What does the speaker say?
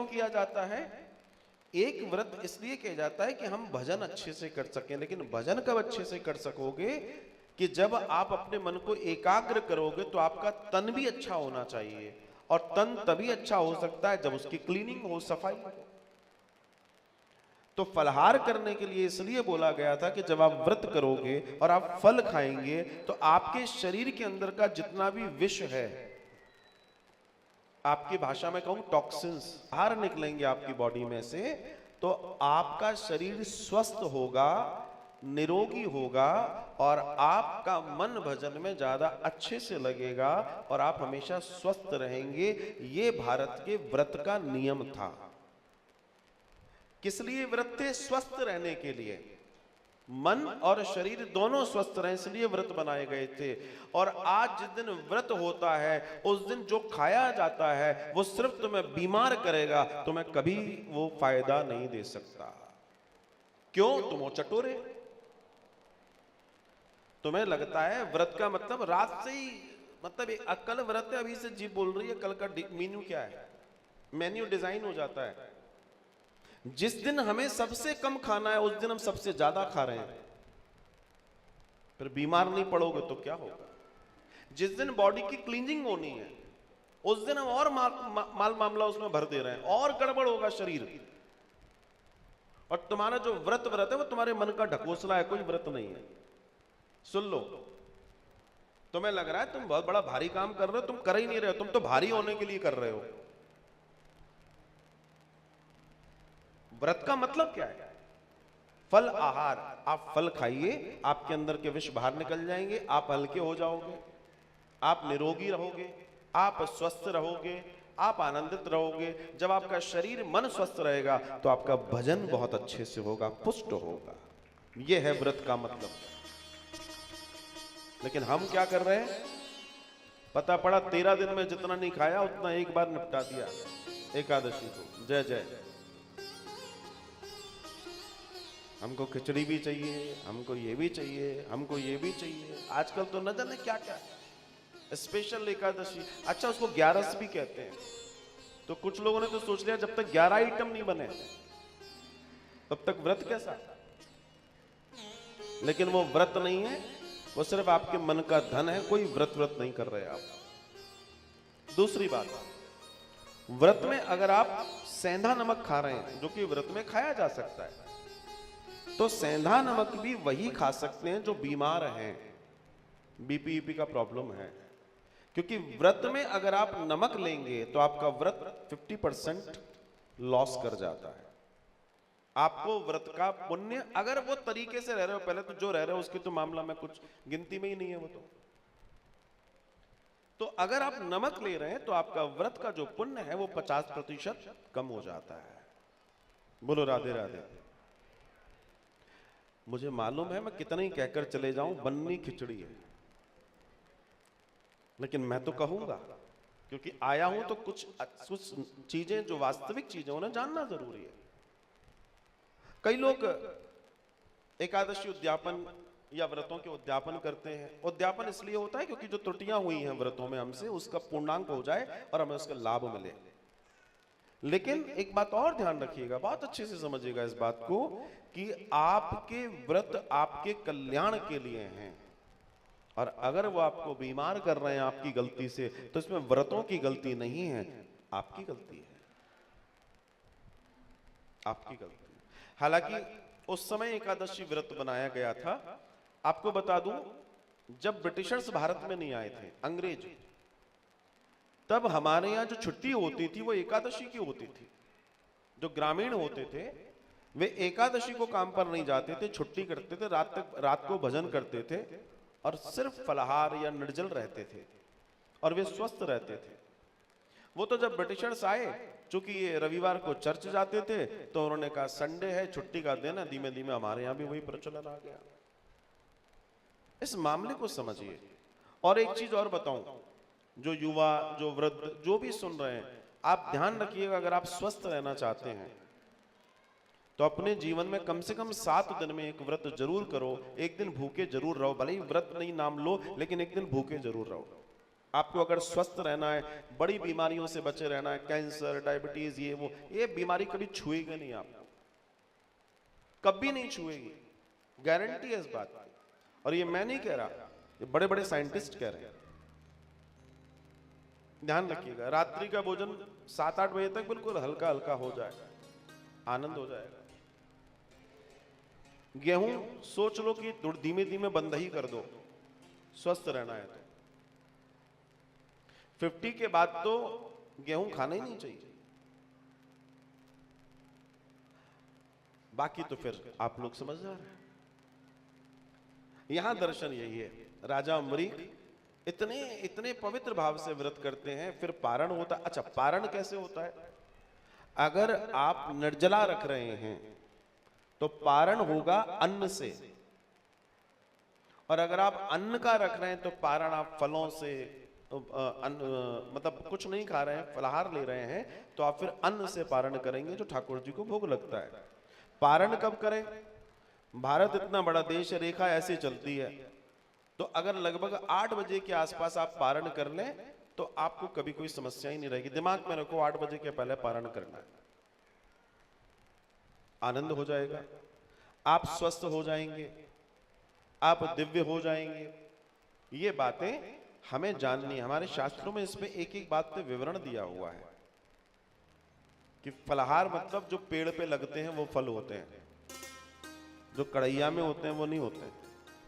क्यों किया जाता है? एक व्रत इसलिए किया जाता है कि हम भजन अच्छे से कर सकें। लेकिन भजन कब अच्छे से कर सकोगे? कि जब आप अपने मन को एकाग्र करोगे तो आपका तन भी अच्छा होना चाहिए, और तन तभी अच्छा हो सकता है जब उसकी क्लीनिंग हो, सफाई हो। तो फलहार करने के लिए इसलिए बोला गया था कि जब आप व्रत करोगे और आप फल खाएंगे तो आपके शरीर के अंदर का जितना भी विष है, आपकी भाषा में कहूं टॉक्सिन्स, बाहर निकलेंगे आपकी बॉडी में से, तो आपका शरीर स्वस्थ होगा, निरोगी होगा, और आपका मन भजन में ज्यादा अच्छे से लगेगा और आप हमेशा स्वस्थ रहेंगे। ये भारत के व्रत का नियम था। किस लिए व्रत थे? स्वस्थ रहने के लिए। मन और शरीर दोनों स्वस्थ रहें इसलिए व्रत बनाए गए थे। और आज जिस दिन व्रत होता है उस दिन जो खाया जाता है वो सिर्फ तुम्हें बीमार करेगा, तुम्हें कभी वो फायदा नहीं दे सकता। क्यों? तुम हो चटोरे। तुम्हें लगता है व्रत का मतलब रात से ही, मतलब कल व्रत है, अभी से जीभ बोल रही है, कल का मेन्यू क्या है, मेन्यू डिजाइन हो जाता है। जिस दिन हमें सबसे कम खाना है उस दिन हम सबसे ज्यादा खा रहे हैं। फिर बीमार नहीं पड़ोगे तो क्या होगा? जिस दिन बॉडी की क्लींजिंग होनी है उस दिन हम और माल मामला उसमें भर दे रहे हैं, और गड़बड़ होगा शरीर। और तुम्हारा जो व्रत है वो तुम्हारे मन का ढकोसला है, कोई व्रत नहीं है। सुन लो, तुम्हें लग रहा है तुम बहुत बड़ा भारी काम कर रहे हो, तुम कर ही नहीं रहे हो, तुम तो भारी होने के लिए कर रहे हो। व्रत का मतलब क्या है? फल आहार। आप फल खाइए, आपके अंदर के विष बाहर निकल जाएंगे, आप हल्के हो जाओगे, आप निरोगी रहोगे, आप स्वस्थ रहोगे, आप आनंदित रहोगे। जब आपका शरीर मन स्वस्थ रहेगा तो आपका भजन बहुत अच्छे से होगा, पुष्ट होगा। यह है व्रत का मतलब। लेकिन हम क्या कर रहे हैं? पता पड़ा 13 दिन में जितना नहीं खाया उतना एक बार निपटा दिया एकादशी को। जय जय। हमको खिचड़ी भी चाहिए, हमको ये भी चाहिए, हमको ये भी चाहिए। आजकल तो न जाने क्या क्या स्पेशल एकादशी। अच्छा, उसको 11 भी कहते हैं। तो कुछ लोगों ने तो सोच लिया जब तक 11 आइटम नहीं बने तब तक व्रत कैसा? लेकिन वो व्रत नहीं है, वो सिर्फ आपके मन का धन है। कोई व्रत नहीं कर रहे आप। दूसरी बात, व्रत में अगर आप सेंधा नमक खा रहे हैं, जो कि व्रत में खाया जा सकता है, तो सेंधा नमक भी वही खा सकते हैं जो बीमार हैं, बीपी का प्रॉब्लम है। क्योंकि व्रत में अगर आप नमक लेंगे तो आपका व्रत 50% लॉस कर जाता है। आपको व्रत का पुण्य, अगर वो तरीके से रह रहे हो, पहले तो जो रह रहे हो उसकी तो मामला में कुछ गिनती में ही नहीं है वो तो अगर आप नमक ले रहे हैं तो आपका व्रत का जो पुण्य है वो 50% कम हो जाता है। बोलो राधे राधे। मुझे मालूम है मैं कितना ही कहकर चले जाऊं, बननी खिचड़ी है, लेकिन मैं तो कहूंगा क्योंकि आया हूं तो कुछ चीजें जो वास्तविक चीजें उन्हें जानना जरूरी है। कई लोग एकादशी उद्यापन या व्रतों के उद्यापन करते हैं। उद्यापन इसलिए होता है क्योंकि जो त्रुटियां हुई हैं व्रतों में हमसे, उसका पूर्णांक हो जाए और हमें उसका लाभ मिले। लेकिन एक बात और ध्यान रखिएगा, बहुत अच्छे से समझिएगा इस बात को, कि आपके व्रत आपके कल्याण के लिए हैं, और अगर वो आपको बीमार कर रहे हैं आपकी गलती से, तो इसमें व्रतों की गलती नहीं है, आपकी गलती है, आपकी गलती। हालांकि उस समय एकादशी व्रत बनाया गया था। आपको बता दूं, जब ब्रिटिशर्स भारत में नहीं आए थे, अंग्रेज, तब हमारे यहां जो छुट्टी होती थी वो एकादशी की होती थी। जो ग्रामीण होते थे वे एकादशी को काम पर नहीं जाते थे, छुट्टी करते थे, रात को भजन करते थे और सिर्फ फलाहार या निर्जल रहते थे, और वे स्वस्थ रहते थे। वो तो जब ब्रिटिशर्स आए, चूंकि ये रविवार को चर्च जाते थे, तो उन्होंने कहा संडे है, छुट्टी का दिन है। धीमे धीमे हमारे यहां भी वही प्रचलन आ गया। इस मामले को समझिए। और एक चीज और बताऊं, जो युवा, जो वृद्ध, जो भी सुन रहे हैं, आप ध्यान रखिएगा, अगर आप स्वस्थ रहना चाहते हैं तो अपने जीवन में कम से कम 7 दिन में एक व्रत जरूर करो। एक दिन भूखे जरूर रहो, भले ही व्रत नहीं नाम लो, लेकिन एक दिन भूखे जरूर रहो। आपको अगर स्वस्थ रहना है, बड़ी बीमारियों से बचे रहना है, कैंसर, डायबिटीज, ये बीमारी कभी छुएगी नहीं आपको, कभी नहीं छुएगी, गारंटी है इस बात की। और ये मैं नहीं कह रहा, ये बड़े बड़े साइंटिस्ट कह रहे हैं। ध्यान रखिएगा, रात्रि का भोजन 7-8 बजे तक बिल्कुल हल्का हल्का हो जाए, आनंद हो जाएगा। गेहूं सोच लो कि धीमे धीमे बंद ही कर दो, स्वस्थ रहना है तो। 50 के बाद तो गेहूं खाना ही नहीं चाहिए। बाकी तो फिर आप लोग समझदार हैं। यहां दर्शन यही है, राजा अम्बरीक इतने इतने पवित्र भाव से व्रत करते हैं, फिर पारण होता। अच्छा, पारण कैसे होता है? अगर आप निर्जला रख रहे हैं तो पारण होगा अन्न से, और अगर आप अन्न का रख रहे हैं तो पारण आप फलों से, मतलब कुछ नहीं खा रहे हैं, फलाहार ले रहे हैं, तो आप फिर अन्न से पारण करेंगे जो ठाकुर जी को भोग लगता है। पारण कब करें? भारत इतना बड़ा देश है, रेखा ऐसे चलती है, तो अगर लगभग 8 बजे के आसपास आप पारण कर लें तो आपको कभी कोई समस्या ही नहीं रहेगी। दिमाग में रखो 8 बजे के पहले पारण करना है, आनंद हो जाएगा, आप स्वस्थ हो जाएंगे, आप दिव्य हो जाएंगे। ये बातें हमें जाननी है। हमारे शास्त्रों में इसमें एक एक बात पे विवरण दिया हुआ है कि फलाहार मतलब जो पेड़ पे लगते हैं वो फल होते हैं, जो कढ़ैया में होते हैं वो नहीं होते हैं।